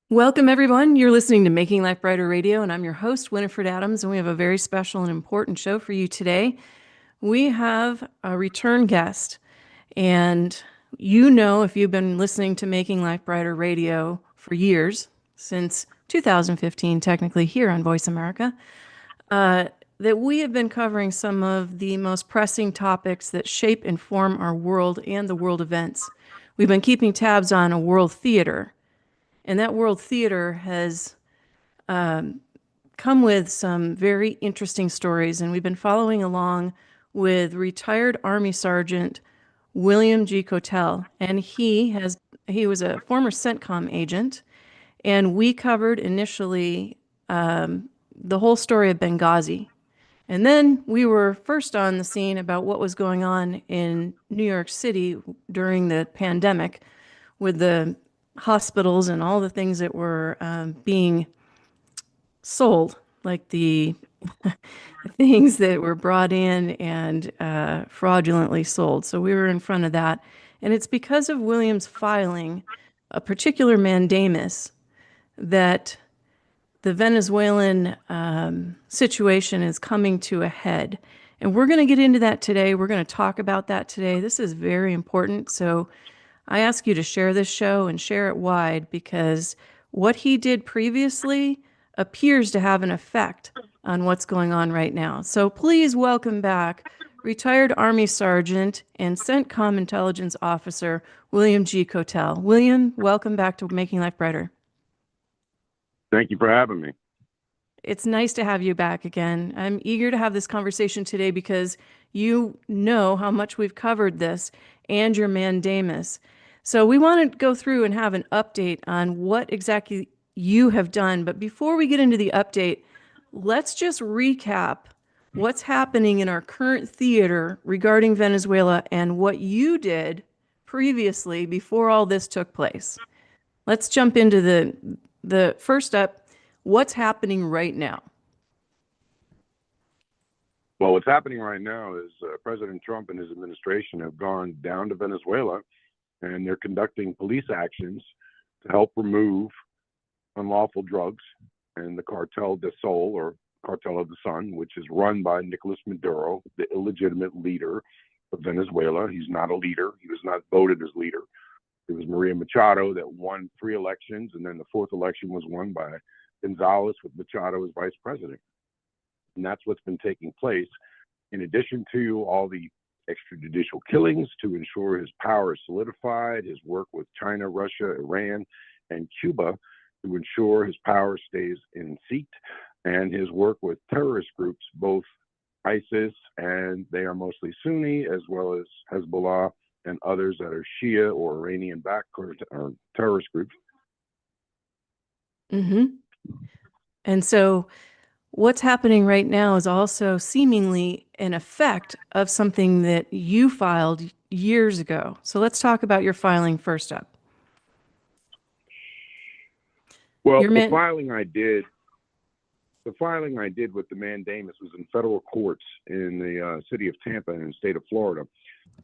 Welcome, everyone. You're listening to Making Life Brighter Radio, and I'm your host, Winifred Adams, and we have a very special and important show for you today. We have a return guest, and you know, if you've been listening to Making Life Brighter Radio for years, since 2015, technically here on Voice America, that we have been covering some of the most pressing topics that shape and form our world and the world events. We've been keeping tabs on a world theater, and that world theater has come with some very interesting stories, and we've been following along with retired Army Sergeant William G. Kotel, and he was a former Centcom agent, and we covered initially the whole story of Benghazi. And then we were first on the scene about what was going on in New York City during the pandemic with the hospitals and all the things that were being sold, like the things that were brought in and fraudulently sold. So we were in front of that. And it's because of Williams filing a particular mandamus that the Venezuelan situation is coming to a head. And we're going to get into that today. We're going to talk about that today. This is very important. So I ask you to share this show and share it wide, because what he did previously appears to have an effect on what's going on right now. So please welcome back retired Army Sergeant and CENTCOM Intelligence Officer William G. Kotel. William, welcome back to Making Life Brighter. Thank you for having me. It's nice to have you back again. I'm eager to have this conversation today because you know how much we've covered this and your mandamus. So we want to go through and have an update on what exactly you have done. But before we get into the update, let's just recap what's happening in our current theater regarding Venezuela and what you did previously before all this took place. Let's jump into the first up. What's happening right now? Well, what's happening right now is President Trump and his administration have gone down to Venezuela, and they're conducting police actions to help remove unlawful drugs and the Cartel de Sol, or Cartel of the Sun, which is run by Nicolas Maduro, the illegitimate leader of Venezuela. He's not a leader. He was not voted as leader. It was Maria Machado that won 3 elections, and then the 4th election was won by Gonzalez with Machado as vice president. And that's what's been taking place, in addition to all the extrajudicial killings to ensure his power is solidified, his work with China, Russia, Iran, and Cuba to ensure his power stays in seat, and his work with terrorist groups, both ISIS, and they are mostly Sunni, as well as Hezbollah and others that are Shia or Iranian-backed terrorist groups. Mm-hmm. And so what's happening right now is also seemingly an effect of something that you filed years ago. So let's talk about your filing first up. Well, the filing I did with the mandamus was in federal courts in the city of Tampa in the state of Florida.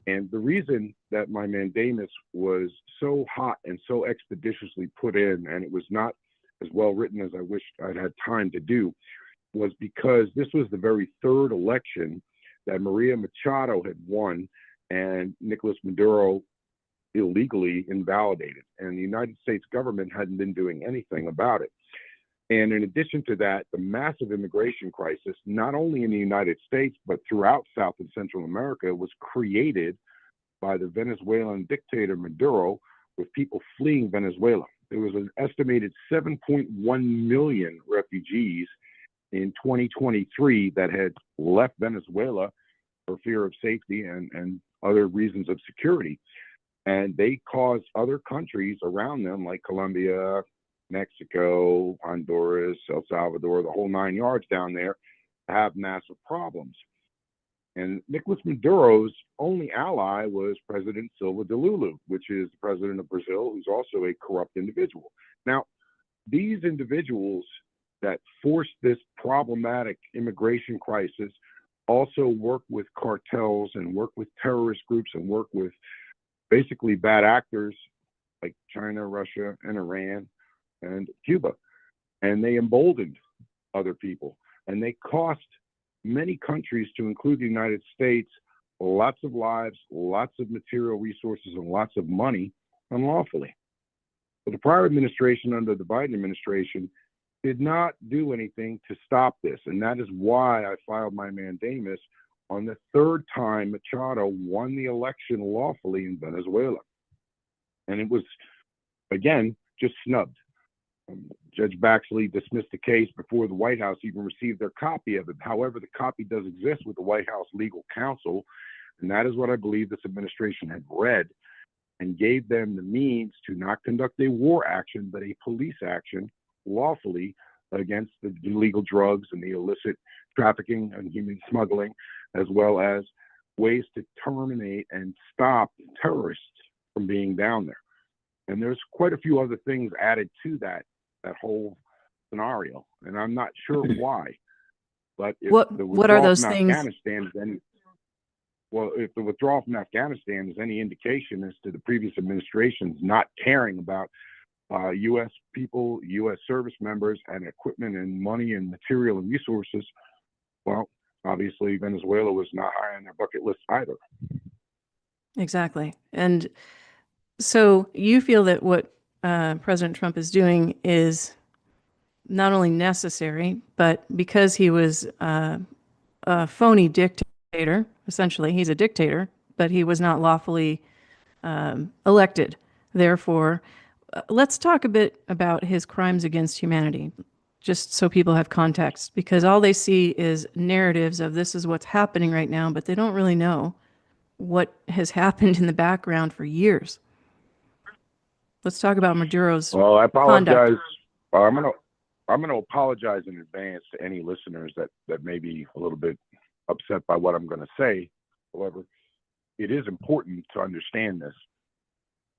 And the reason that my mandamus was so hot and so expeditiously put in, and it was not as well written as I wished I'd had time to do, was because this was the very 3rd election that Maria Machado had won and Nicolas Maduro illegally invalidated. And the United States government hadn't been doing anything about it. And in addition to that, the massive immigration crisis, not only in the United States, but throughout South and Central America, was created by the Venezuelan dictator Maduro, with people fleeing Venezuela. There was an estimated 7.1 million refugees in 2023 that had left Venezuela for fear of safety and other reasons of security. And they caused other countries around them, like Colombia, Mexico, Honduras, El Salvador, the whole 9 yards down there, to have massive problems. And Nicolas Maduro's only ally was President Silva de Lulu, which is the president of Brazil, who's also a corrupt individual. Now, these individuals that forced this problematic immigration crisis also work with cartels and work with terrorist groups and work with basically bad actors like China, Russia, and Iran, and Cuba. And they emboldened other people. And they cost many countries, to include the United States, lots of lives, lots of material resources, and lots of money unlawfully. But the prior administration, under the Biden administration, did not do anything to stop this. And that is why I filed my mandamus on the third time Machado won the election lawfully in Venezuela. And it was, again, just snubbed. Judge Baxley dismissed the case before the White House even received their copy of it. However, the copy does exist with the White House legal counsel, and that is what I believe this administration had read and gave them the means to not conduct a war action, but a police action lawfully against the illegal drugs and the illicit trafficking and human smuggling, as well as ways to terminate and stop terrorists from being down there. And there's quite a few other things added to that whole scenario, and I'm not sure why. But if the what are withdrawal those from things? Afghanistan is any, well, if the withdrawal from Afghanistan is any indication as to the previous administration's not caring about U.S. people, U.S. service members, and equipment and money and material and resources, well, obviously Venezuela was not high on their bucket list either. Exactly. And so you feel that what President Trump is doing is not only necessary, but because he was a phony dictator, essentially, he's a dictator, but he was not lawfully elected. Therefore, let's talk a bit about his crimes against humanity, just so people have context, because all they see is narratives of this is what's happening right now, but they don't really know what has happened in the background for years. Let's talk about Maduro's Well, I apologize. conduct. I'm gonna apologize in advance to any listeners that may be a little bit upset by what I'm going to say. However, it is important to understand this.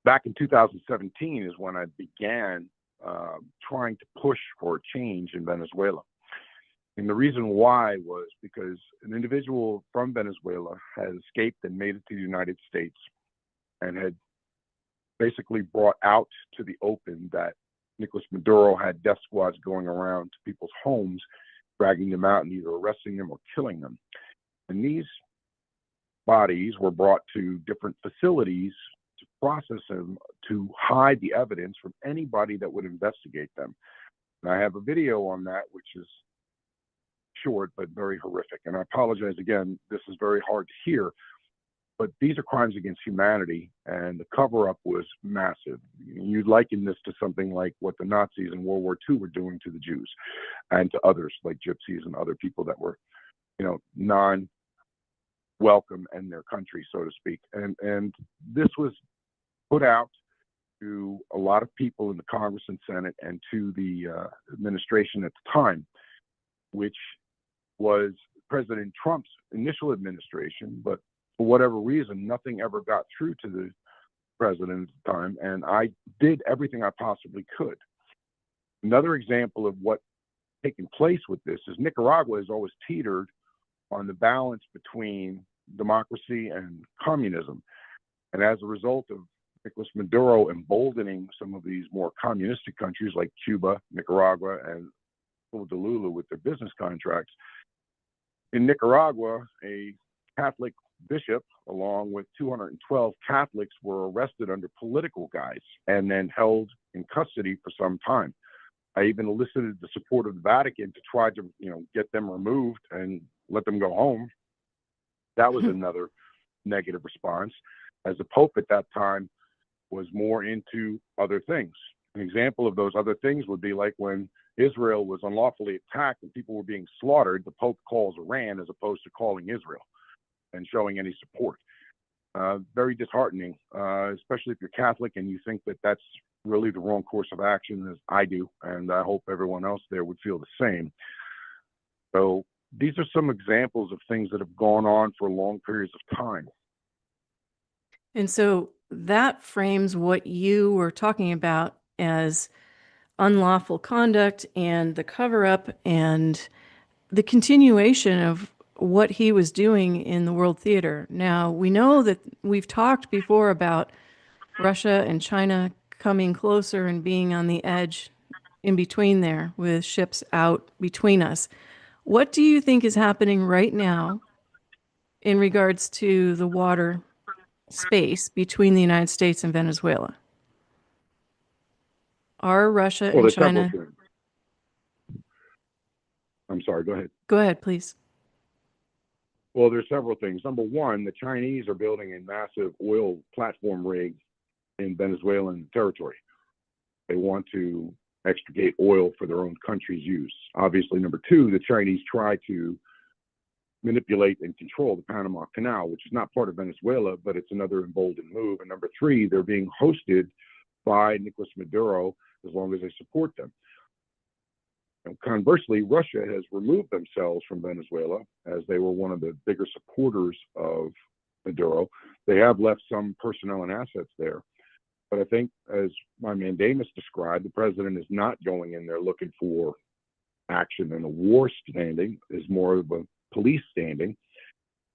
Back in 2017 is when I began trying to push for a change in Venezuela. And the reason why was because an individual from Venezuela had escaped and made it to the United States and had basically brought out to the open that Nicolas Maduro had death squads going around to people's homes, dragging them out and either arresting them or killing them. And these bodies were brought to different facilities to process them, to hide the evidence from anybody that would investigate them. And I have a video on that, which is short but very horrific. And I apologize again, this is very hard to hear, but these are crimes against humanity, and the cover-up was massive. You'd liken this to something like what the Nazis in World War II were doing to the Jews and to others like gypsies and other people that were, non-welcome in their country, so to speak. And this was put out to a lot of people in the Congress and Senate and to the administration at the time, which was President Trump's initial administration, but for whatever reason, nothing ever got through to the president at the time, and I did everything I possibly could. Another example of what's taken place with this is Nicaragua has always teetered on the balance between democracy and communism. And as a result of Nicolas Maduro emboldening some of these more communistic countries like Cuba, Nicaragua, and Delulu with their business contracts, in Nicaragua, a Catholic bishop, along with 212 Catholics, were arrested under political guise and then held in custody for some time. I even elicited the support of the Vatican to try to, get them removed and let them go home. That was another negative response, as the Pope at that time was more into other things. An example of those other things would be like when Israel was unlawfully attacked and people were being slaughtered, the Pope calls Iran as opposed to calling Israel and showing any support. Very disheartening, especially if you're Catholic and you think that that's really the wrong course of action, as I do, and I hope everyone else there would feel the same. So these are some examples of things that have gone on for long periods of time. And so that frames what you were talking about as unlawful conduct and the cover-up and the continuation of what he was doing in the world theater. Now, we know that we've talked before about Russia and China coming closer and being on the edge in between there with ships out between us. What do you think is happening right now in regards to the water space between the United States and Venezuela? Are Russia Well, and there's several China? things. I'm sorry, go ahead. Go ahead, please. Well, there's several things. Number one, the Chinese are building a massive oil platform rig in Venezuelan territory. They want to extricate oil for their own country's use. Obviously, number two, the Chinese try to manipulate and control the Panama Canal, which is not part of Venezuela, but it's another emboldened move. And number three, they're being hosted by Nicolas Maduro as long as they support them. And conversely, Russia has removed themselves from Venezuela as they were one of the bigger supporters of Maduro. They have left some personnel and assets there. But I think, as my mandamus described, the president is not going in there looking for action and a war standing, is more of a police standing.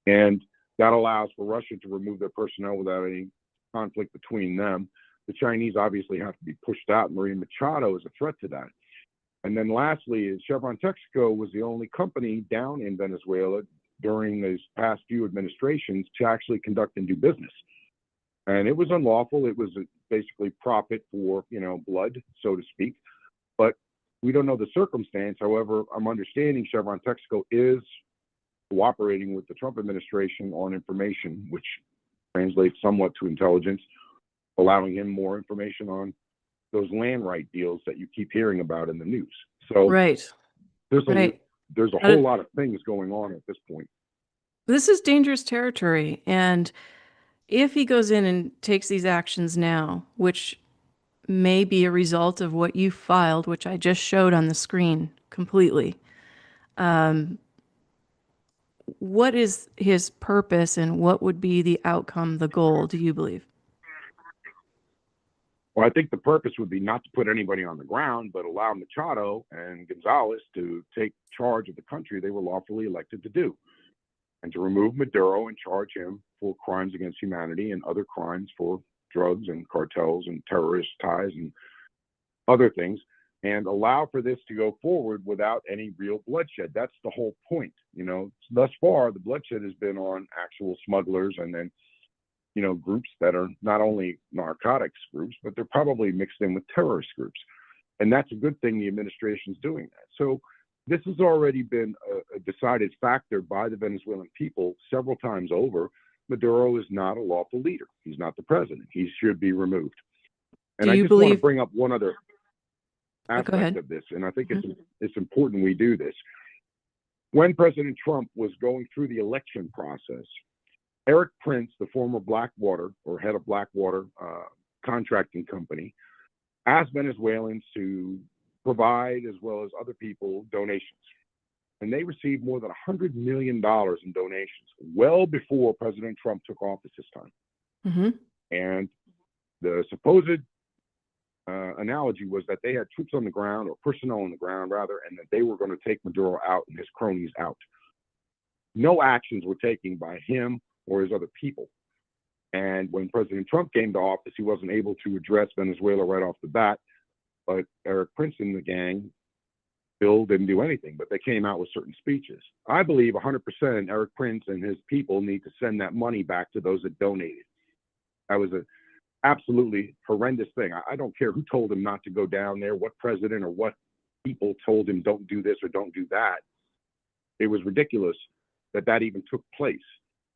And that allows for Russia to remove their personnel without any conflict between them. The Chinese obviously have to be pushed out. Maria Machado is a threat to that. And then lastly, Chevron Texaco was the only company down in Venezuela during these past few administrations to actually conduct and do business. And it was unlawful. It was basically profit for, blood, so to speak. But we don't know the circumstance. However, I'm understanding Chevron Texaco is cooperating with the Trump administration on information, which translates somewhat to intelligence, allowing him more information on those land right deals that you keep hearing about in the news. So Right. there's Right. a whole lot of things going on at this point. This is dangerous territory. And if he goes in and takes these actions now, which may be a result of what you filed, which I just showed on the screen completely, what is his purpose and what would be the outcome, the goal, do you believe? Well, I think the purpose would be not to put anybody on the ground, but allow Machado and Gonzalez to take charge of the country they were lawfully elected to do, and to remove Maduro and charge him for crimes against humanity and other crimes for drugs and cartels and terrorist ties and other things, and allow for this to go forward without any real bloodshed. That's the whole point. Thus far, the bloodshed has been on actual smugglers and then groups that are not only narcotics groups, but they're probably mixed in with terrorist groups. And that's a good thing the administration's doing that. So this has already been a decided factor by the Venezuelan people several times over. Maduro is not a lawful leader. He's not the president. He should be removed. And I just want to bring up one other aspect of this, and I think it's important we do this. When President Trump was going through the election process, Eric Prince, the former Blackwater or head of Blackwater contracting company, asked Venezuelans to provide, as well as other people, donations. And they received more than $100 million in donations well before President Trump took office this time. Mm-hmm. And the supposed analogy was that they had troops on the ground, or personnel on the ground rather, and that they were going to take Maduro out and his cronies out. No actions were taken by him or his other people. And when President Trump came to office, he wasn't able to address Venezuela right off the bat. But Eric Prince and the gang still didn't do anything, but they came out with certain speeches. I believe 100% Eric Prince and his people need to send that money back to those that donated. That was an absolutely horrendous thing. I don't care who told him not to go down there, what president or what people told him don't do this or don't do that. It was ridiculous that even took place.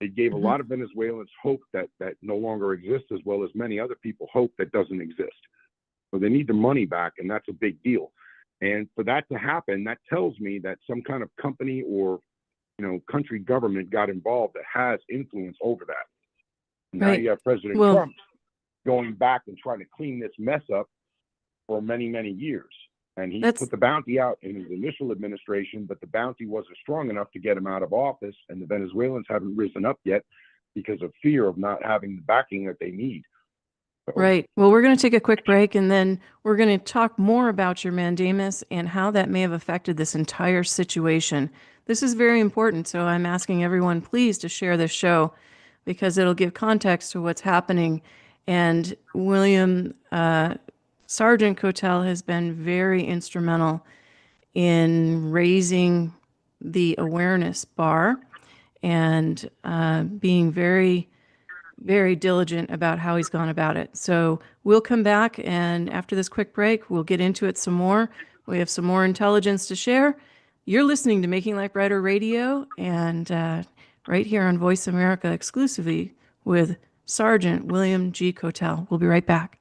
It gave a lot of Venezuelans hope that no longer exists, as well as many other people hope that doesn't exist. So they need their money back, and that's a big deal. And for that to happen, that tells me that some kind of company or country government got involved that has influence over that. Now you have President Trump going back and trying to clean this mess up for many, many years. And he put the bounty out in his initial administration, but the bounty wasn't strong enough to get him out of office. And the Venezuelans haven't risen up yet because of fear of not having the backing that they need. So, right. Well, we're going to take a quick break, and then we're going to talk more about your mandamus and how that may have affected this entire situation. This is very important, so I'm asking everyone, please, to share this show because it'll give context to what's happening. And William's Sergeant Kotel has been very instrumental in raising the awareness bar and being very, very diligent about how he's gone about it. So we'll come back, and after this quick break, we'll get into it some more. We have some more intelligence to share. You're listening to Making Life Brighter Radio, and right here on Voice America exclusively with Sergeant William G. Kotel. We'll be right back.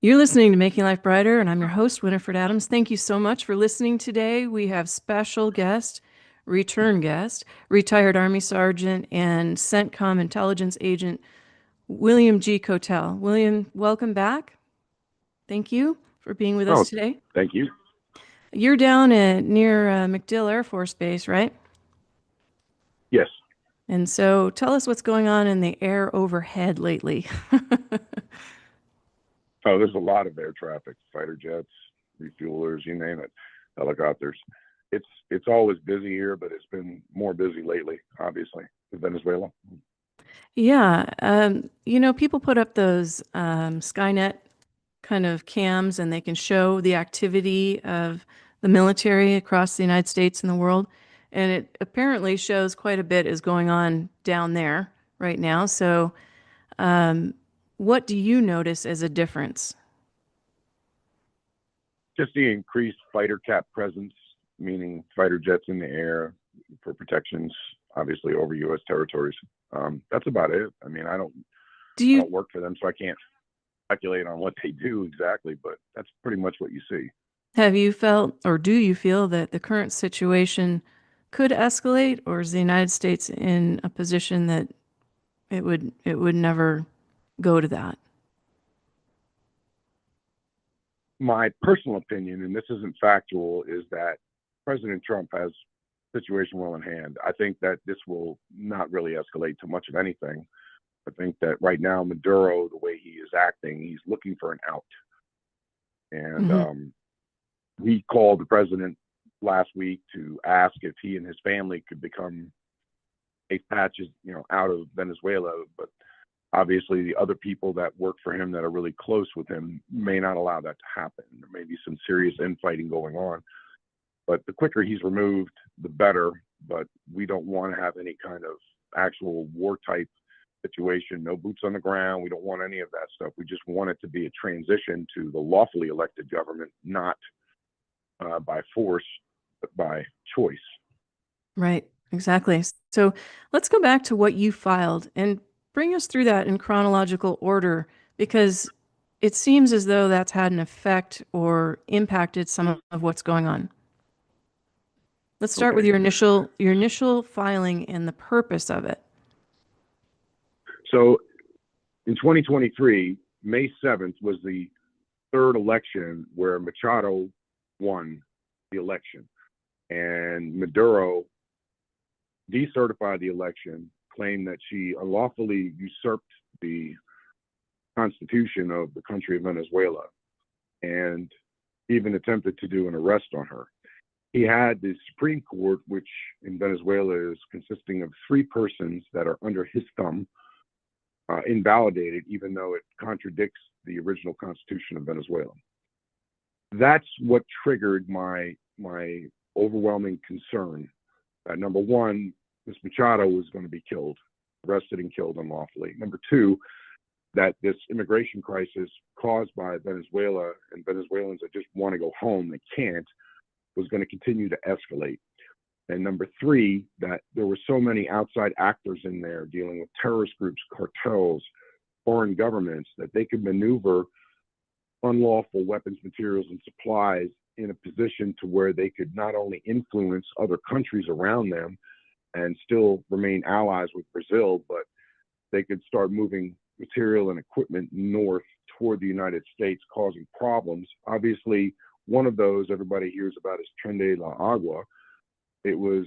You're listening to Making Life Brighter, and I'm your host, Winifred Adams. Thank you so much for listening today. We have special guest, return guest, retired Army Sergeant and Centcom Intelligence Agent William G. Kotel. William, welcome back. Thank you for being with Oh, us today. thank you. You're down near MacDill Air Force Base, right? Yes. And so tell us what's going on in the air overhead lately. Oh, there's a lot of air traffic, fighter jets, refuelers, you name it, helicopters. It's always busy here, but it's been more busy lately, obviously, with Venezuela. Yeah, people put up those Skynet kind of cams and they can show the activity of the military across the United States and the world. And it apparently shows quite a bit is going on down there right now. So, what do you notice as a difference? Just the increased fighter cap presence, meaning fighter jets in the air for protections, obviously over U.S. territories. That's about it. I mean, I Do you don't work for them, so I can't speculate on what they do exactly, but that's pretty much what you see. have you felt or do you feel that the current situation could escalate, or is the United States in a position that it would never go to that? My personal opinion, and this isn't factual, is that President Trump has the situation well in hand. I think that this will not really escalate to much of anything. I think that right now, Maduro, the way he is acting, he's looking for an out. And Hmm. he called the president last week to ask if he and his family could become safe patches, out of Venezuela. But obviously, the other people that work for him that are really close with him may not allow that to happen. There may be some serious infighting going on. But the quicker he's removed, the better. But we don't want to have any kind of actual war type situation, no boots on the ground. We don't want any of that stuff. We just want it to be a transition to the lawfully elected government, not by force, but by choice. Right, exactly. So let's go back to what you filed and bring us through that in chronological order, because it seems as though that's had an effect or impacted some of what's going on. Let's start with Okay. your initial filing and the purpose of it. So in 2023, May 7th was the third election where Machado won the election. And Maduro decertified the election, claimed that she unlawfully usurped the constitution of the country of Venezuela, and even attempted to do an arrest on her. He had the Supreme Court, which in Venezuela is consisting of three persons that are under his thumb, invalidated, even though it contradicts the original constitution of Venezuela. That's what triggered my overwhelming concern that, number one, Ms. Machado was going to be killed, arrested and killed unlawfully. Number two, that this immigration crisis caused by Venezuela and Venezuelans that just want to go home, they can't, was going to continue to escalate. And number three, that there were so many outside actors in there dealing with terrorist groups, cartels, foreign governments, that they could maneuver unlawful weapons, materials, and supplies in a position to where they could not only influence other countries around them and still remain allies with Brazil, but they could start moving material and equipment north toward the United States, causing problems. Obviously, one of those everybody hears about is Tren de la Agua. It was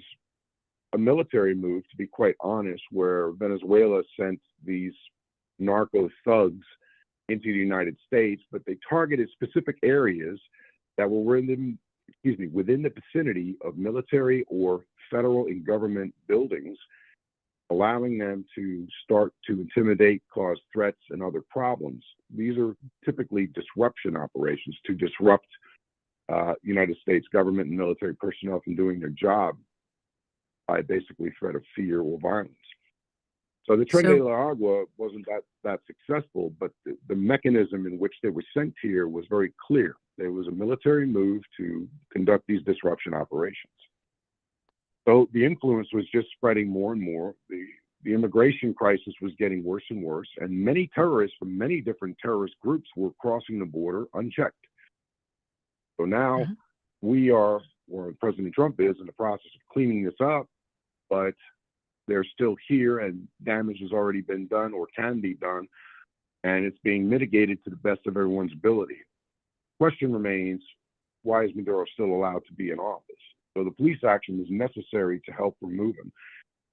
a military move, to be quite honest, where Venezuela sent these narco thugs into the United States, but they targeted specific areas that were within the vicinity of military or federal and government buildings, allowing them to start to intimidate, cause threats, and other problems. These are typically disruption operations to disrupt United States government and military personnel from doing their job by basically threat of fear or violence. So the Tren de la Agua wasn't that successful, but the mechanism in which they were sent here was very clear. There was a military move to conduct these disruption operations. So the influence was just spreading more and more. The immigration crisis was getting worse and worse, and many terrorists from many different terrorist groups were crossing the border unchecked. So now we are, or President Trump is, in the process of cleaning this up, but they're still here and damage has already been done or can be done, and it's being mitigated to the best of everyone's ability. Question remains, why is Maduro still allowed to be in office? So the police action was necessary to help remove him.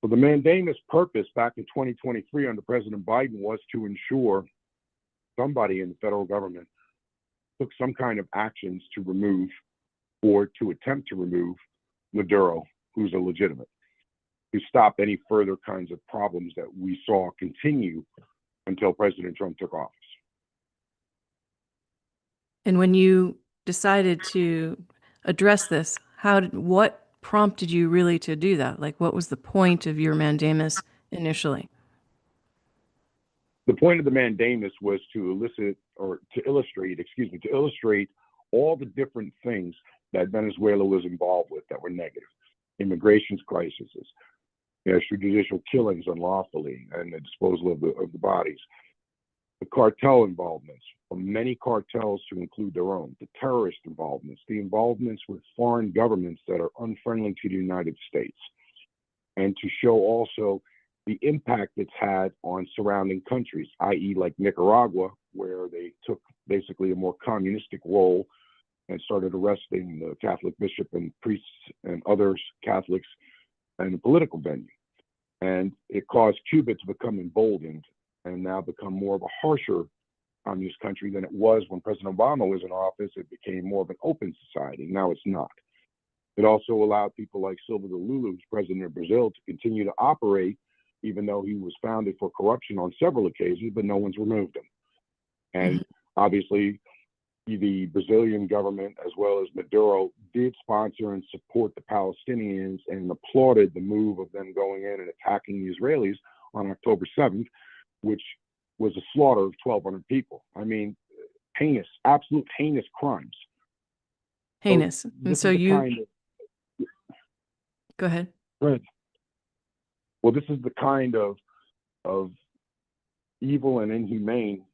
So the mandamus purpose back in 2023 under President Biden was to ensure somebody in the federal government took some kind of actions to remove or to attempt to remove Maduro, who's illegitimate, to stop any further kinds of problems that we saw continue until President Trump took office. And when you decided to address this, what prompted you really to do that? Like, what was the point of your mandamus initially? The point of the mandamus was to illustrate all the different things that Venezuela was involved with that were negative. Immigration crises, extrajudicial killings unlawfully, and the disposal of the bodies. The cartel involvements, from many cartels to include their own, the terrorist involvements, the involvements with foreign governments that are unfriendly to the United States, and to show also the impact it's had on surrounding countries, i.e. like Nicaragua, where they took basically a more communistic role and started arresting the Catholic bishop and priests and others, Catholics, in a political venue. And it caused Cuba to become emboldened and now become more of a harsher communist country than it was when President Obama was in office. It became more of an open society. Now it's not. It also allowed people like Silva de Lula, who's president of Brazil, to continue to operate, even though he was founded for corruption on several occasions, but no one's removed him. And obviously, the Brazilian government, as well as Maduro, did sponsor and support the Palestinians and applauded the move of them going in and attacking the Israelis on October 7th, which was a slaughter of 1,200 people. I mean, heinous, absolute heinous crimes. Heinous. So and so you... Go ahead. Go ahead. Well, this is the kind of evil and inhumane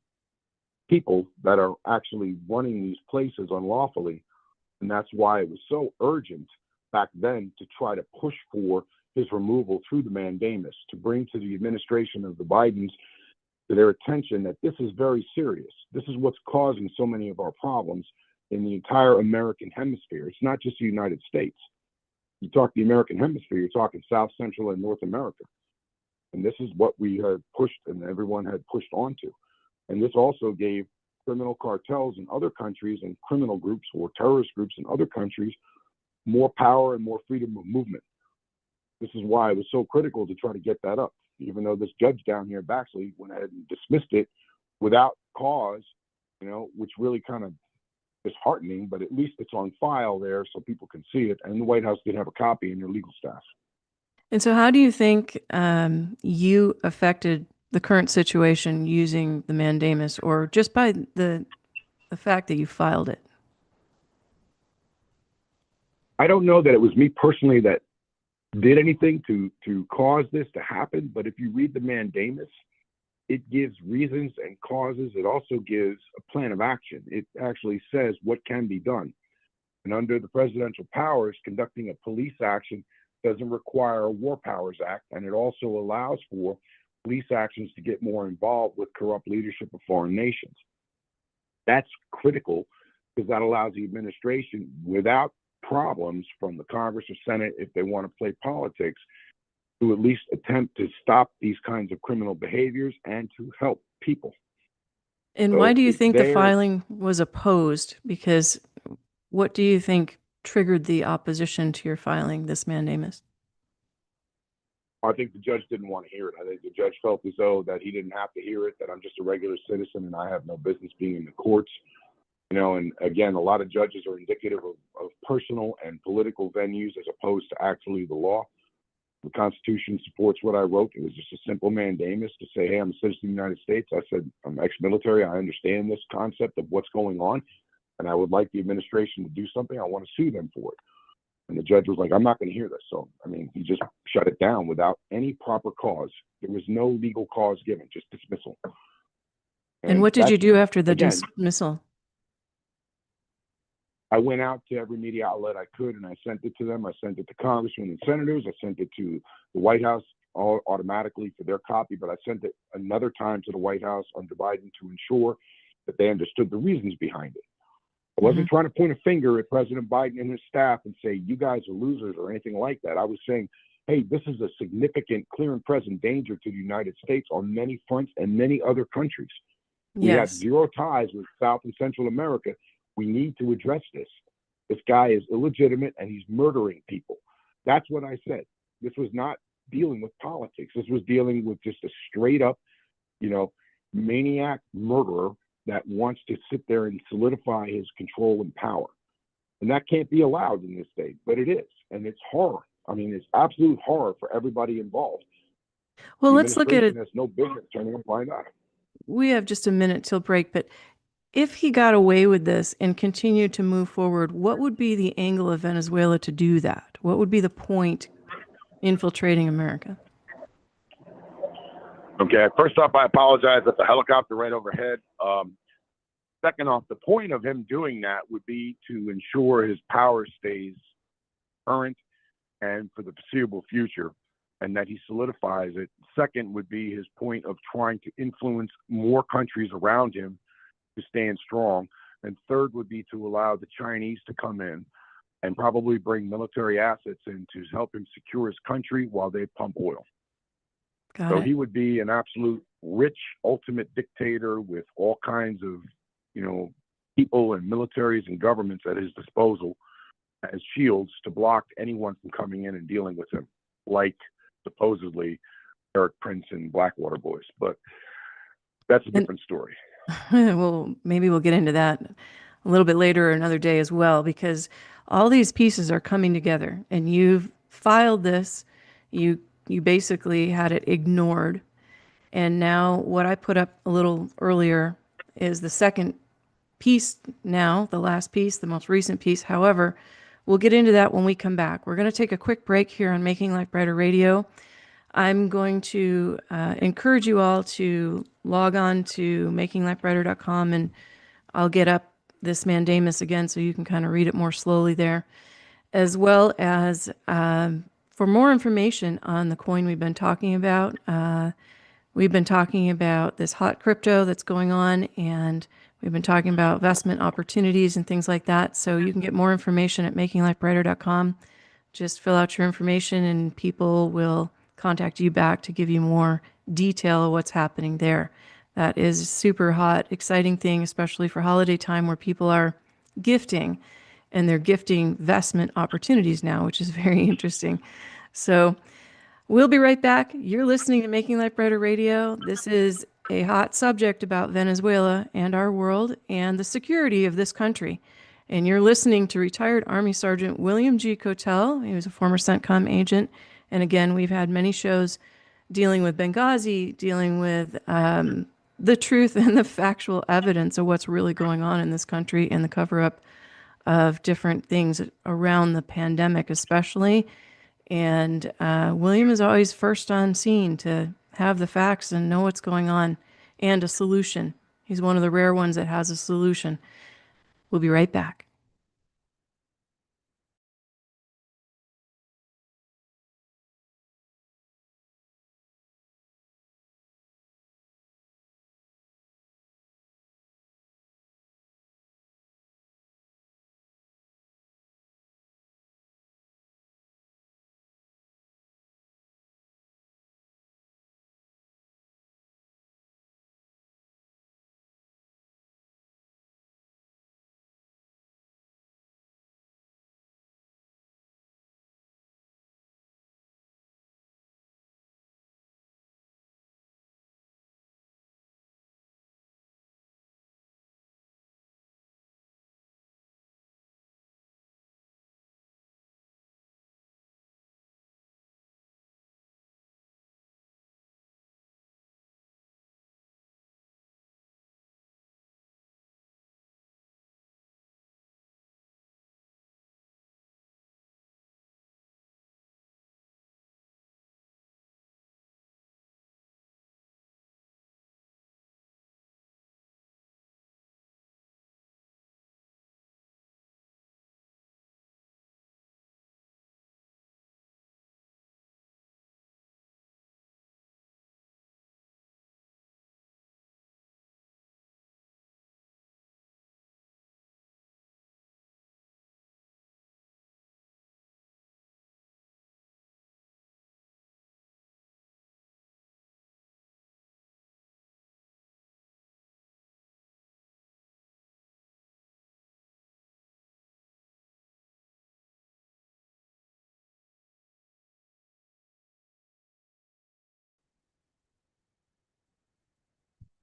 people that are actually running these places unlawfully. And that's why it was so urgent back then to try to push for his removal through the mandamus, to bring to the administration of the Bidens to their attention that this is very serious. This is what's causing so many of our problems in the entire American hemisphere. It's not just the United States. You talk the American hemisphere, you're talking South, Central, and North America. And this is what we had pushed and everyone had pushed onto. And this also gave criminal cartels in other countries and criminal groups or terrorist groups in other countries more power and more freedom of movement. This is why it was so critical to try to get that up, even though this judge down here, Baxley, went ahead and dismissed it without cause, which really kind of disheartening, but at least it's on file there so people can see it. And the White House did have a copy in their legal staff. And so how do you think you affected the current situation using the mandamus, or just by the fact that you filed it? I don't know that it was me personally that did anything to cause this to happen, but if you read the mandamus, it gives reasons and causes. It also gives a plan of action. It actually says what can be done. And under the presidential powers, conducting a police action doesn't require a War Powers Act, and it also allows for police actions to get more involved with corrupt leadership of foreign nations. That's critical because that allows the administration, without problems from the Congress or Senate, if they want to play politics, to at least attempt to stop these kinds of criminal behaviors and to help people. And why So do you it's think the there. filing was opposed? Because what do you think triggered the opposition to your filing this mandamus? I think the judge didn't want to hear it. I think the judge felt as though that he didn't have to hear it, that I'm just a regular citizen and I have no business being in the courts. You know, and again, a lot of judges are indicative of personal and political venues as opposed to actually the law. The Constitution supports what I wrote. It was just a simple mandamus to say, hey, I'm a citizen of the United States. I said, I'm ex-military. I understand this concept of what's going on, and I would like the administration to do something. I want to sue them for it. And the judge was like, I'm not going to hear this. So, I mean, he just shut it down without any proper cause. There was no legal cause given, just dismissal. And what did you do after the again, dismissal? I went out to every media outlet I could, and I sent it to them. I sent it to congressmen and senators. I sent it to the White House all automatically for their copy, but I sent it another time to the White House under Biden to ensure that they understood the reasons behind it. I wasn't trying to point a finger at President Biden and his staff and say, you guys are losers or anything like that. I was saying, hey, this is a significant, clear and present danger to the United States on many fronts and many other countries. We have zero ties with South and Central America. We need to address this. This guy is illegitimate and he's murdering people. That's what I said. This was not dealing with politics. This was dealing with just a straight up, maniac murderer that wants to sit there and solidify his control and power. And that can't be allowed in this state, but it is. And it's horror. I mean, it's absolute horror for everybody involved. Well, let's look at it. There's no business turning a blind eye. We have just a minute till break, but if he got away with this and continued to move forward, what would be the angle of Venezuela to do that? What would be the point infiltrating America? Okay, first off, I apologize at the helicopter right overhead. Second off, the point of him doing that would be to ensure his power stays current and for the foreseeable future, and that he solidifies it. Second would be his point of trying to influence more countries around him to stand strong. And third would be to allow the Chinese to come in and probably bring military assets in to help him secure his country while they pump oil. So he would be an absolute rich, ultimate dictator with all kinds of, people and militaries and governments at his disposal as shields to block anyone from coming in and dealing with him, like supposedly Eric Prince and Blackwater Boys. But that's a different story. Well, maybe we'll get into that a little bit later or another day as well, because all these pieces are coming together and you've filed this, you basically had it ignored. And now what I put up a little earlier is the second piece now, the last piece, the most recent piece. However, we'll get into that when we come back. We're going to take a quick break here on Making Life Brighter Radio. I'm going to encourage you all to log on to makinglifebrighter.com, and I'll get up this mandamus again so you can kind of read it more slowly there, as well as for more information on the coin we've been talking about. We've been talking about this hot crypto that's going on, and we've been talking about investment opportunities and things like that. So you can get more information at makinglifebrighter.com. Just fill out your information and people will contact you back to give you more detail of what's happening there. That is a super hot, exciting thing, especially for holiday time where people are gifting, and they're gifting investment opportunities now, which is very interesting. So we'll be right back. You're listening to Making Life Brighter Radio. This is a hot subject about Venezuela and our world and the security of this country. And you're listening to retired Army Sergeant William G. Kotel. He was a former Centcom agent. And again, we've had many shows dealing with Benghazi, dealing with the truth and the factual evidence of what's really going on in this country and the cover up of different things around the pandemic, especially. And William is always first on scene to have the facts and know what's going on and a solution. He's one of the rare ones that has a solution. We'll be right back.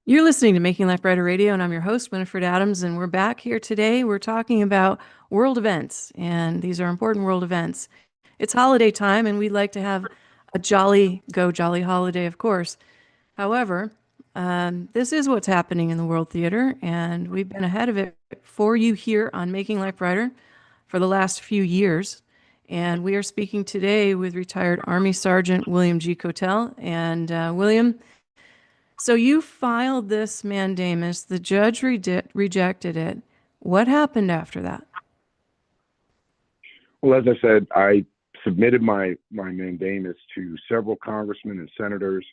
You're listening to Making Life Brighter Radio, and I'm your host, Winifred Adams, and we're back here today. We're talking about world events, and these are important world events. It's holiday time, and we'd like to have a jolly holiday, of course. However, this is what's happening in the world theater, and we've been ahead of it for you here on Making Life Brighter for the last few years. And we are speaking today with retired Army Sergeant William G. Kotel. And William, so you filed this mandamus. The judge rejected it. What happened after that? Well, as I said, I submitted my mandamus to several congressmen and senators,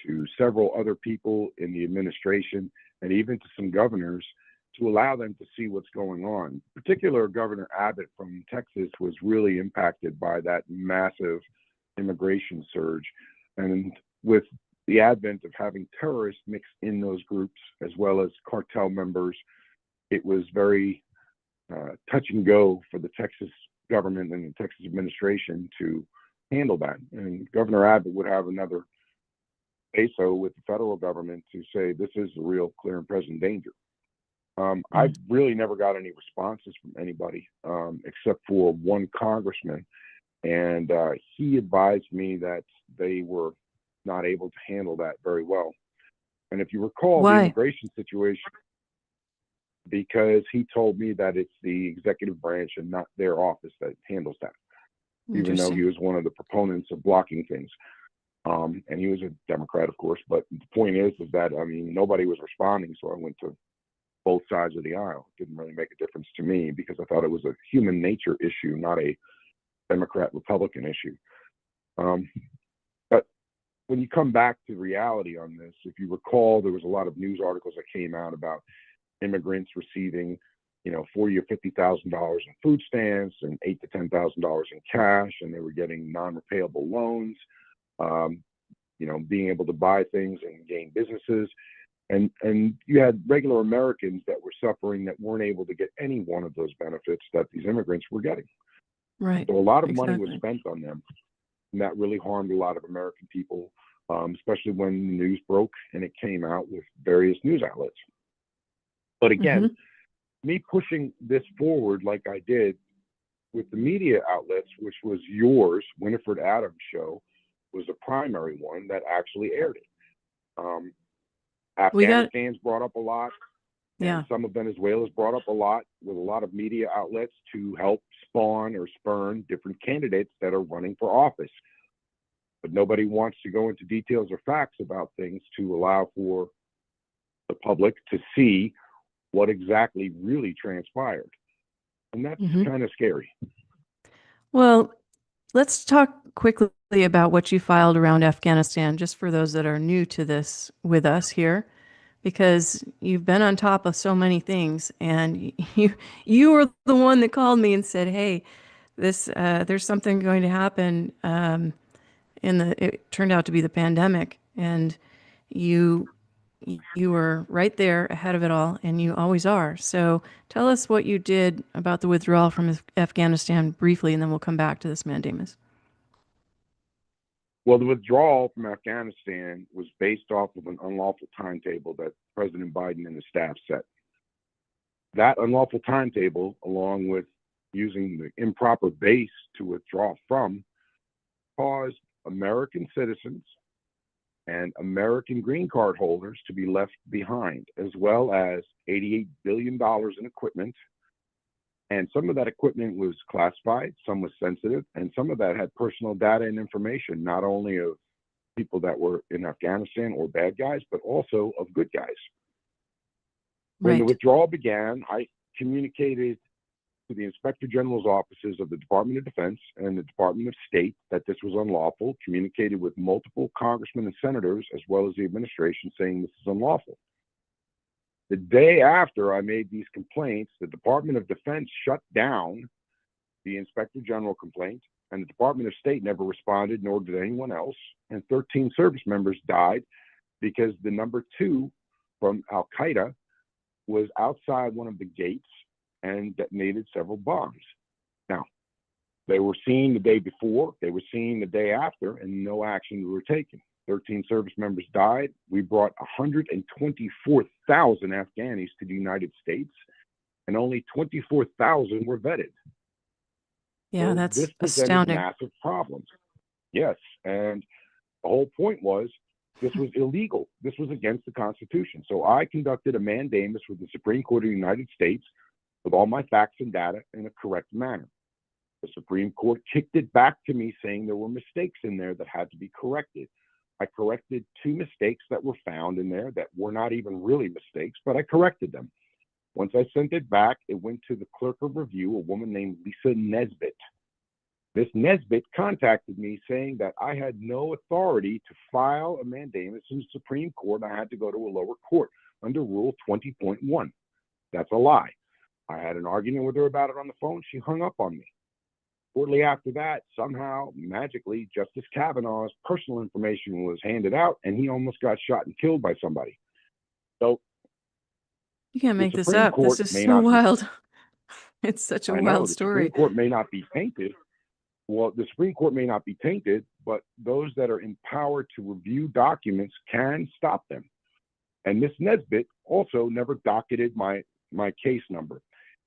to several other people in the administration, and even to some governors to allow them to see what's going on. In particular, Governor Abbott from Texas was really impacted by that massive immigration surge. And with the advent of having terrorists mixed in those groups, as well as cartel members, it was very touch and go for the Texas government and the Texas administration to handle that. And Governor Abbott would have another say-so with the federal government to say this is a real clear and present danger. I've really never got any responses from anybody except for one congressman, and he advised me that they were not able to handle that very well. And if you recall, the Why? immigration situation, because he told me that it's the executive branch and not their office that handles that, even though he Interesting. was one of the proponents of blocking things. And he was a Democrat, of course. But the point is that, I mean, nobody was responding, so I went to both sides of the aisle. It didn't really make a difference to me because I thought it was a human nature issue, not a Democrat-Republican issue. But when you come back to reality on this, if you recall, there was a lot of news articles that came out about immigrants receiving, $40,000 or $50,000 in food stamps and $8,000 to $10,000 in cash, and they were getting non-repayable loans, being able to buy things and gain businesses. And you had regular Americans that were suffering that weren't able to get any one of those benefits that these immigrants were getting. Right. So a lot of money was Exactly. spent on them, and that really harmed a lot of American people, especially when the news broke and it came out with various news outlets. But Mm-hmm. again, me pushing this forward like I did with the media outlets, which was yours, Winifred Adams show, was the primary one that actually aired it. Um, We got, Afghanistan's brought up a lot, and yeah. some of Venezuela's brought up a lot with a lot of media outlets to help spawn or spurn different candidates that are running for office. But nobody wants to go into details or facts about things to allow for the public to see what exactly really transpired. And that's Hmm. kind of scary. Well, let's talk quickly about what you filed around Afghanistan, just for those that are new to this with us here, because you've been on top of so many things, and you were the one that called me and said, "Hey, this there's something going to happen." It turned out to be the pandemic, and you you were right there ahead of it all, and you always are. So tell us what you did about the withdrawal from Afghanistan briefly, and then we'll come back to this mandamus. Well, the withdrawal from Afghanistan was based off of an unlawful timetable that President Biden and his staff set. That unlawful timetable, along with using the improper base to withdraw from, caused American citizens and American green card holders to be left behind, as well as $88 billion in equipment. And some of that equipment was classified, some was sensitive, and some of that had personal data and information, not only of people that were in Afghanistan or bad guys, but also of good guys. When the Right. withdrawal began, I communicated to the Inspector General's offices of the Department of Defense and the Department of State that this was unlawful, communicated with multiple congressmen and senators, as well as the administration, saying this is unlawful. The day after I made these complaints, the Department of Defense shut down the Inspector General complaint, and the Department of State never responded, nor did anyone else. And 13 service members died because the number 2 from Al Qaeda was outside one of the gates and detonated several bombs. Now, they were seen the day before, they were seen the day after, and no actions were taken. 13 service members died. We brought 124,000 Afghanis to the United States, and only 24,000 were vetted. Yeah, So that's this presented astounding. massive problems. Yes, and the whole point was this was illegal. This was against the Constitution. So I conducted a mandamus with the Supreme Court of the United States with all my facts and data in a correct manner. The Supreme Court kicked it back to me saying there were mistakes in there that had to be corrected. I corrected 2 mistakes that were found in there that were not even really mistakes, but I corrected them. Once I sent it back, it went to the clerk of review, a woman named Lisa Nesbitt. Miss Nesbitt contacted me saying that I had no authority to file a mandamus in the Supreme Court. I had to go to a lower court under Rule 20.1. That's a lie. I had an argument with her about it on the phone. She hung up on me. Shortly after that, somehow, magically, Justice Kavanaugh's personal information was handed out, and he almost got shot and killed by somebody. So You can't the make this Supreme up. This Court is may so not be, wild. It's such a I know, wild the Supreme story. Court may not be tainted. Well, the Supreme Court may not be tainted, but those that are empowered to review documents can stop them. And Miss Nesbitt also never docketed my case number.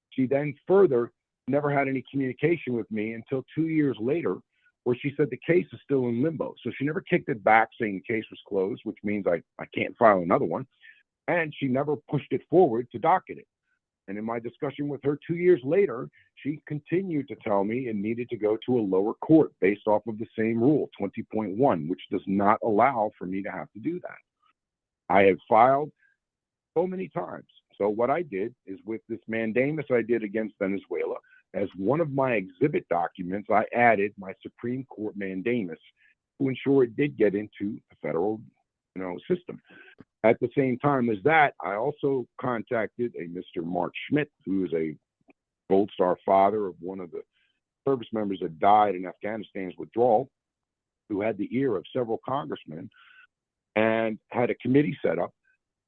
She then further never had any communication with me until 2 years later, where she said the case is still in limbo. So she never kicked it back saying the case was closed, which means I can't file another one. And she never pushed it forward to docket it. And in my discussion with her 2 years later, she continued to tell me it needed to go to a lower court based off of the same rule, 20.1, which does not allow for me to have to do that. I have filed so many times. So what I did is, with this mandamus I did against Venezuela, as one of my exhibit documents, I added my Supreme Court mandamus to ensure it did get into the federal, system. At the same time as that, I also contacted a Mr. Mark Schmidt, who is a Gold Star father of one of the service members that died in Afghanistan's withdrawal, who had the ear of several congressmen, and had a committee set up.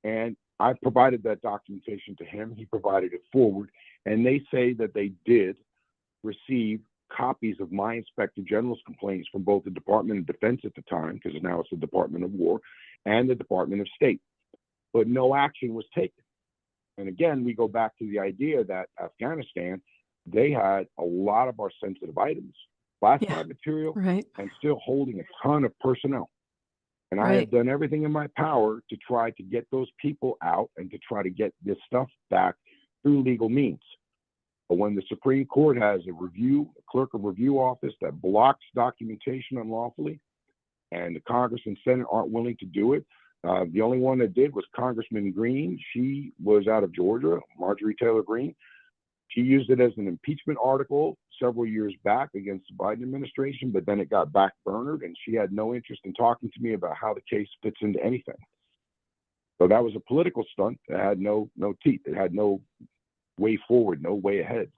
And I provided that documentation to him. He provided it forward. And they say that they did receive copies of my Inspector General's complaints from both the Department of Defense at the time, because now it's the Department of War, and the Department of State. But no action was taken. And again, we go back to the idea that Afghanistan, they had a lot of our sensitive items. They had a lot of our personal information. And they never took any action. And again, we go back to the idea that Afghanistan, they had a lot of our sensitive items. And they never took any action. Yeah. classified material, Right. and still holding a ton of personnel. And I have Right. done everything in my power to try to get those people out and to try to get this stuff back through legal means. But when the Supreme Court has a clerk of review office that blocks documentation unlawfully, and the Congress and Senate aren't willing to do it, the only one that did was Congressman Green. She was out of Georgia, Marjorie Taylor Greene. She used it as an impeachment article several years back against the Biden administration, but then it got backburnered, and she had no interest in talking to me about how the case fits into anything. So that was a political stunt that had no teeth. It had no way forward, no way ahead.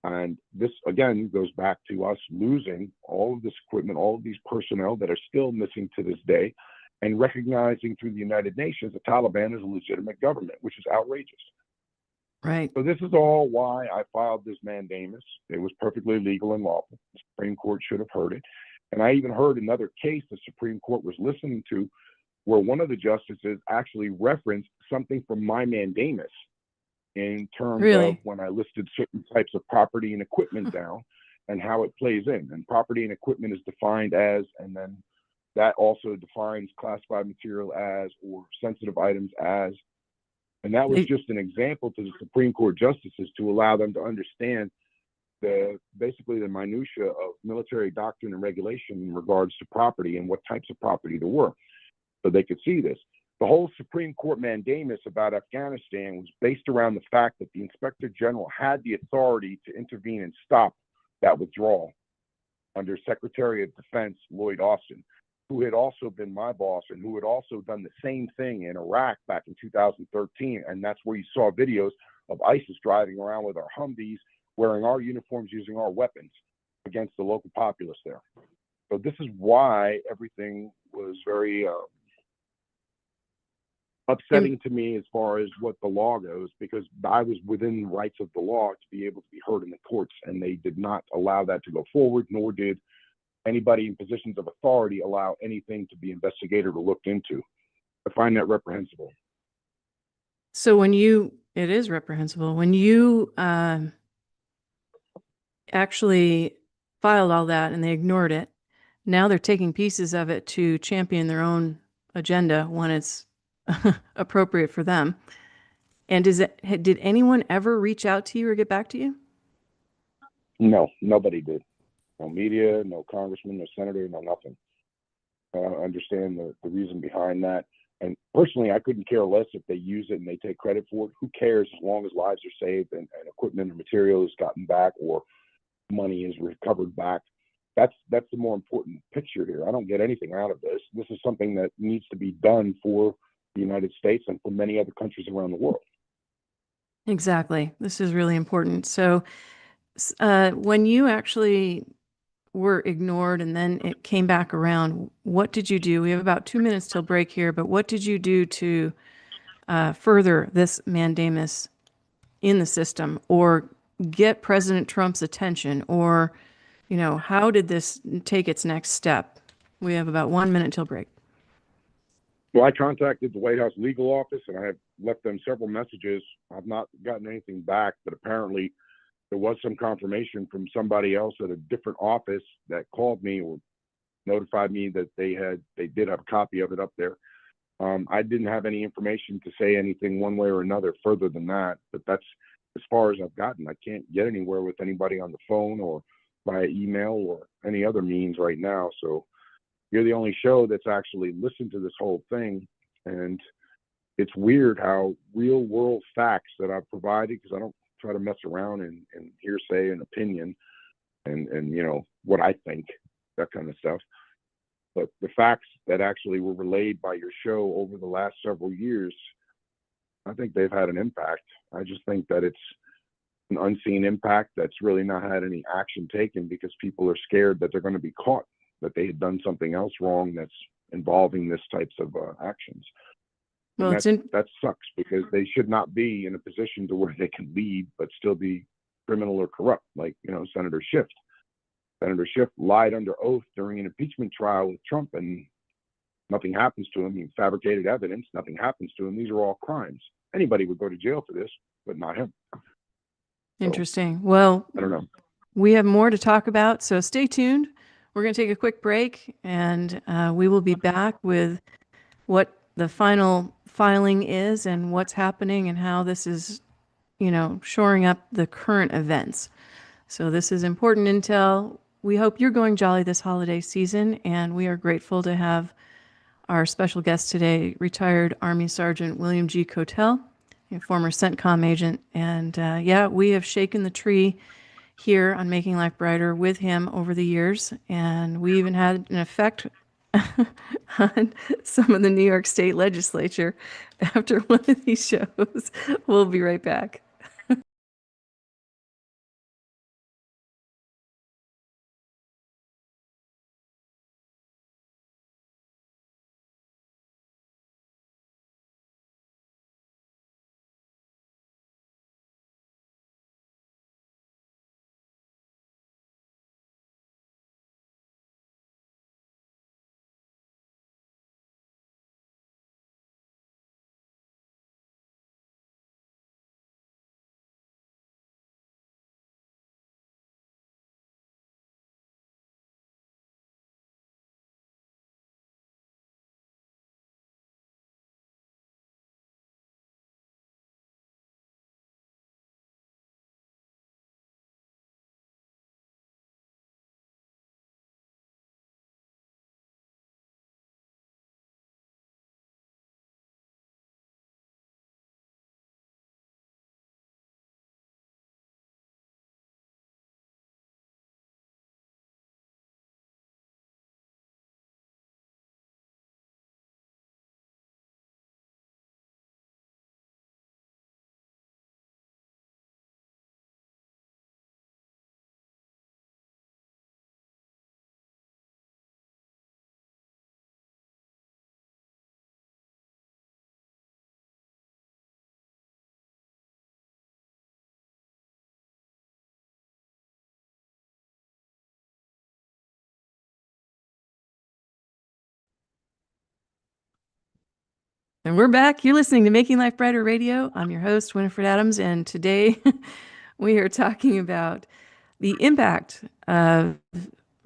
And this, again, goes back to us losing all of this equipment, all of these personnel that are still missing to this day, and recognizing through the United Nations the Taliban is a legitimate government, which is outrageous. Right. So this is all why I filed this mandamus. It was perfectly legal and lawful. The Supreme Court should have heard it. And I even heard another case the Supreme Court was listening to where one of the justices actually referenced something from my mandamus in terms of Really? when I listed certain types of property and equipment down and how it plays in. And property and equipment is defined as, and then that also defines classified material as, or sensitive items as. And that was They, just an example to the Supreme Court justices to allow them to understand basically the minutia of military doctrine and regulation in regards to property and what types of property there were, so they could see this. The whole Supreme Court mandamus about Afghanistan was based around the fact that the Inspector General had the authority to intervene and stop that withdrawal under Secretary of Defense Lloyd Austin, who had also been my boss and who had also done the same thing in Iraq back in 2013. And that's where you saw videos of ISIS driving around with our Humvees, wearing our uniforms, using our weapons against the local populace there. So this is why everything was very upsetting to me as far as what the law goes, because I was within the rights of the law to be able to be heard in the courts, and they did not allow that to go forward, nor did anybody in positions of authority allow anything to be investigated or looked into. I find that reprehensible. So it is reprehensible. When you actually filed all that and they ignored it, now they're taking pieces of it to champion their own agenda when it's appropriate for them. And did anyone ever reach out to you or get back to you? No, nobody did. No media, no congressman, no senator, no nothing. I understand the reason behind that. And personally, I couldn't care less if they use it and they take credit for it. Who cares as long as lives are saved and equipment or material is gotten back or money is recovered back. That's the more important picture here. I don't get anything out of this. This is something that needs to be done for the United States and for many other countries around the world. Exactly. This is really important. So when you actually were ignored and then it came back around, what did you do? We have about 2 minutes till break here, but what did you do to further this mandamus in the system or get President Trump's attention? Or, how did this take its next step? We have about 1 minute till break. Well, I contacted the White House legal office and I have left them several messages. I've not gotten anything back, but apparently there was some confirmation from somebody else at a different office that called me or notified me that they did have a copy of it up there. I didn't have any information to say anything one way or another further than that, but that's as far as I've gotten. I can't get anywhere with anybody on the phone or via email or any other means right now. So you're the only show that's actually listened to this whole thing. And it's weird how real world facts that I've provided, because I don't try to mess around in hearsay and opinion and what I think, that kind of stuff. But the facts that actually were relayed by your show over the last several years, I think they've had an impact. I just think that it's an unseen impact that's really not had any action taken because people are scared that they're going to be caught, that they had done something else wrong that's involving this types of actions. Well, that sucks because they should not be in a position to where they can lead but still be criminal or corrupt, like Senator Schiff. Senator Schiff lied under oath during an impeachment trial with Trump, and nothing happens to him. He fabricated evidence. Nothing happens to him. These are all crimes. Anybody would go to jail for this, but not him. interesting. Well, I don't know. we have more to talk about, so stay tuned. We're going to take a quick break, and we will be back with what the final filing is and what's happening and how this is, shoring up the current events. So this is important intel. We hope you're going jolly this holiday season, and we are grateful to have our special guest today, retired Army Sergeant William G. Kotel, a former Centcom agent. And we have shaken the tree here on Making Life Brighter with him over the years. And we even had an effect on some of the New York State legislature after one of these shows. We'll be right back. And we're back. You're listening to Making Life Brighter Radio. I'm your host, Winifred Adams, and today we are talking about the impact of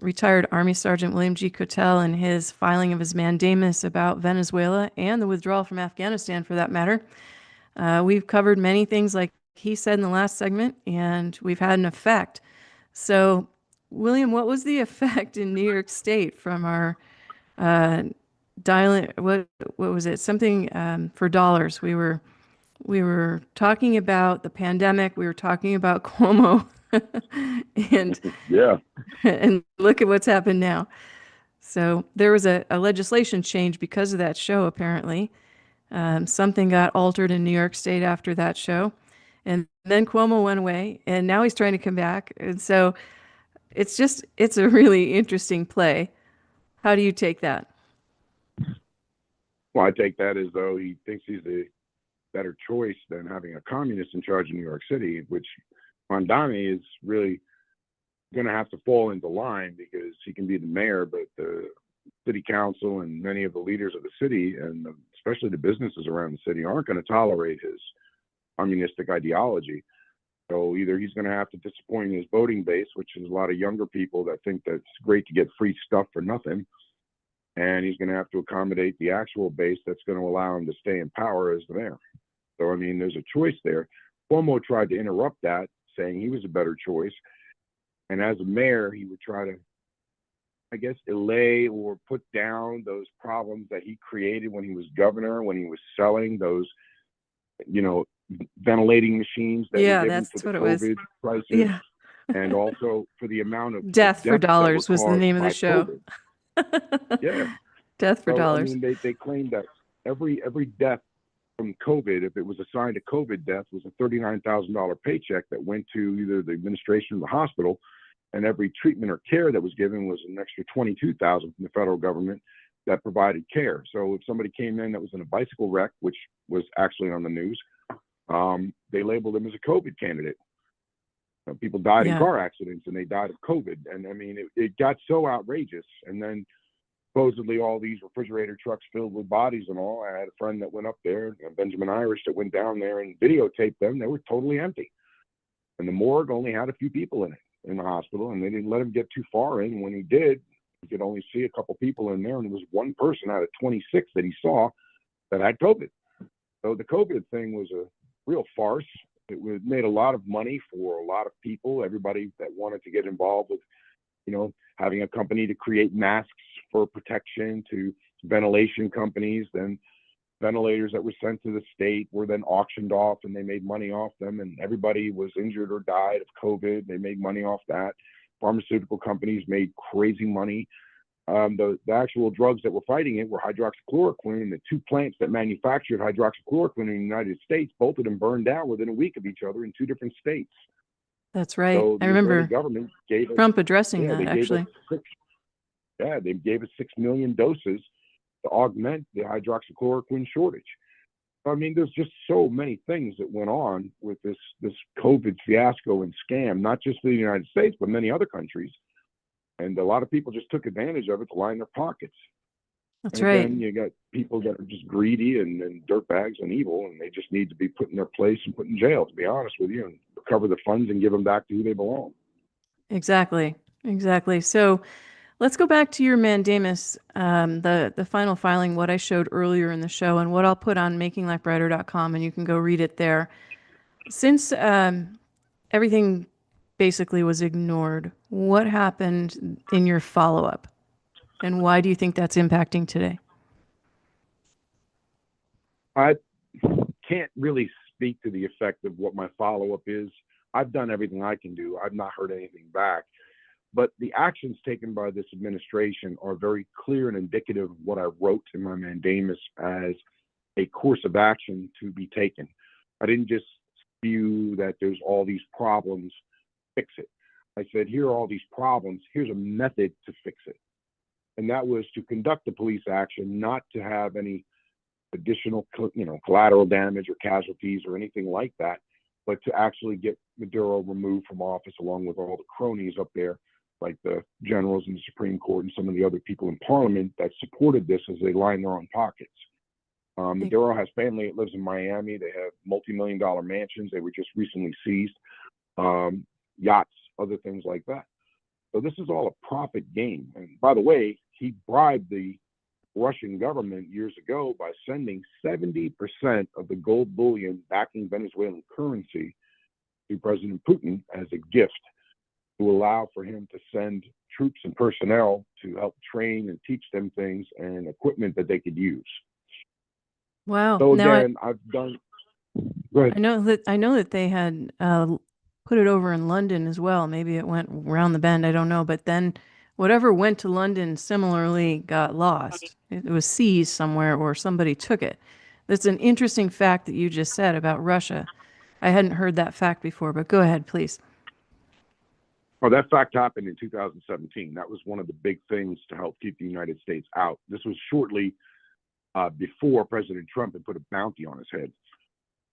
retired Army Sergeant William G. Kotel and his filing of his mandamus about Venezuela and the withdrawal from Afghanistan, for that matter. We've covered many things, like he said in the last segment, and we've had an effect. So, William, what was the effect in New York State from our dialing? What was it? Something for dollars. We were talking about the pandemic. We were talking about Cuomo, and Yeah. and look at what's happened now. So there was a legislation change because of that show, apparently. Something got altered in New York State after that show. And then Cuomo went away, and now he's trying to come back. And so it's a really interesting play. How do you take that? Well, I take that as though he thinks he's a better choice than having a communist in charge of New York City, which Mondani is really going to have to fall into line because he can be the mayor, but the city council and many of the leaders of the city, and especially the businesses around the city, aren't going to tolerate his communistic ideology. So either he's going to have to disappoint his voting base, which is a lot of younger people that think that it's great to get free stuff for nothing, and he's going to have to accommodate the actual base that's going to allow him to stay in power as the mayor. So, I mean, there's a choice there. Cuomo tried to interrupt that, saying he was a better choice. And as a mayor, he would try to, I guess, allay or put down those problems that he created when he was governor, when he was selling those, ventilating machines that Yeah, were given that's to the what it was. COVID crisis. Yeah. And also for the amount of Death for deaths that were Dollars was the caused name of the by show. COVID. Yeah. Death for So, I Dollars. mean, they claimed that every death from COVID, if it was assigned a COVID death, was a $39,000 paycheck that went to either the administration or the hospital, and every treatment or care that was given was an extra $22,000 from the federal government that provided care. So if somebody came in that was in a bicycle wreck, which was actually on the news, they labeled him as a COVID candidate. People died in car accidents, and they died of COVID. And I mean, it got so outrageous. And then supposedly all these refrigerator trucks filled with bodies and all. I had a friend that went up there, Benjamin Irish, that went down there and videotaped them. They were totally empty. And the morgue only had a few people in it. in the hospital, and they didn't let him get too far in. When he did, he could only see a couple people in there, and there was one person out of 26 that he saw that had COVID. So the COVID thing was a real farce. It made a lot of money for a lot of people, everybody that wanted to get involved with, having a company to create masks for protection, to ventilation companies. Then ventilators that were sent to the state were then auctioned off, and they made money off them, and everybody was injured or died of COVID. They made money off that. Pharmaceutical companies made crazy money. The actual drugs that were fighting it were hydroxychloroquine, and the two plants that manufactured hydroxychloroquine in the United States, both of them burned down within a week of each other in two different states. That's right. So I the Israeli remember government gave us, Trump addressing yeah, that, they gave us actually. they gave us 6 million doses to augment the hydroxychloroquine shortage. I mean, there's just so many things that went on with this COVID fiasco and scam, not just for the United States, but many other countries. And a lot of people just took advantage of it to line their pockets. That's and right. Again, you got people that are just greedy and dirtbags and evil, and they just need to be put in their place and put in jail, to be honest with you, and recover the funds and give them back to who they belong. Exactly. Exactly. So let's go back to your mandamus, the final filing, what I showed earlier in the show, and what I'll put on makinglifebrighter.com, and you can go read it there. Since everything basically was ignored, what happened in your follow-up? And why do you think that's impacting today? I can't really speak to the effect of what my follow-up is. I've done everything I can do. I've not heard anything back. But the actions taken by this administration are very clear and indicative of what I wrote in my mandamus as a course of action to be taken. I didn't just spew that there's all these problems, fix it. I said, here are all these problems. Here's a method to fix it. And that was to conduct the police action, not to have any additional, collateral damage or casualties or anything like that, but to actually get Maduro removed from office along with all the cronies up there, like the generals in the Supreme Court and some of the other people in Parliament that supported this as they lined their own pockets. Maduro has family that lives in Miami. They have multi-million-dollar mansions. They were just recently seized, yachts, other things like that. So this is all a profit game. And by the way, he bribed the Russian government years ago by sending 70% of the gold bullion backing Venezuelan currency to President Putin as a gift to allow for him to send troops and personnel to help train and teach them things and equipment that they could use. Wow. So Now again, I've done. Go ahead. I know that they had put it over in London as well. Maybe it went around the bend. I don't know. But then whatever went to London similarly got lost. It was seized somewhere or somebody took it. That's an interesting fact that you just said about Russia. I hadn't heard that fact before, but go ahead, please. Well, that fact happened in 2017. That was one of the big things to help keep the United States out. This was shortly before President Trump had put a bounty on his head.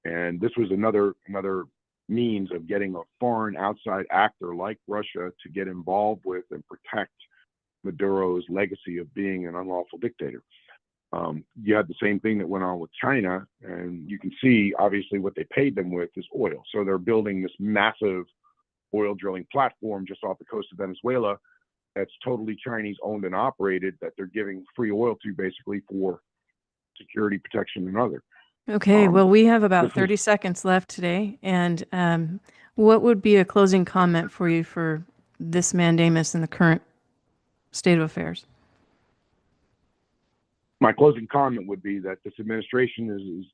And this was another means of getting a foreign outside actor like Russia to get involved with and protect Maduro's legacy of being an unlawful dictator. You had the same thing that went on with China, and you can see obviously what they paid them with is oil. So they're building this massive oil drilling platform just off the coast of Venezuela that's totally Chinese owned and operated, that they're giving free oil to basically for security protection and other. Okay, well, we have about 30 seconds left today. And what would be a closing comment for you for this mandamus in the current state of affairs? My closing comment would be that this administration is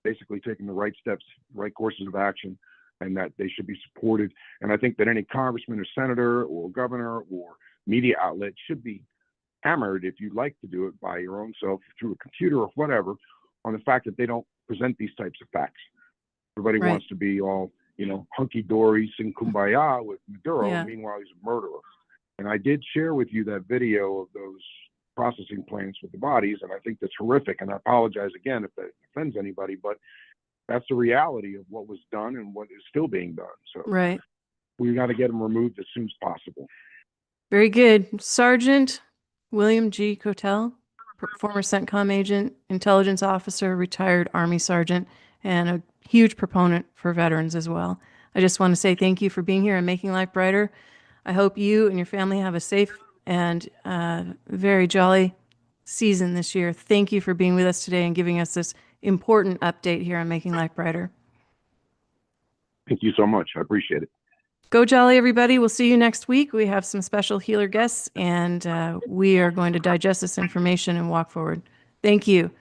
basically taking the right steps, right courses of action, and that they should be supported. And I think that any congressman or senator or governor or media outlet should be hammered, if you'd like to do it by your own self through a computer or whatever, on the fact that they don't present these types of facts. Everybody wants to be all, hunky-dory, sing kumbaya with Maduro. Yeah. Meanwhile, he's a murderer. And I did share with you that video of those processing plants with the bodies, and I think that's horrific. And I apologize again if that offends anybody, but that's the reality of what was done and what is still being done. So we got to get them removed as soon as possible. Very good. Sergeant William G. Kotel, former Centcom agent, intelligence officer, retired Army Sergeant, and a huge proponent for veterans as well. I just want to say thank you for being here and making life brighter. I hope you and your family have a safe and very jolly season this year. Thank you for being with us today and giving us this important update here on Making Life Brighter. Thank you so much. I appreciate it. Go Jolly, everybody. We'll see you next week. We have some special healer guests, and we are going to digest this information and walk forward. Thank you.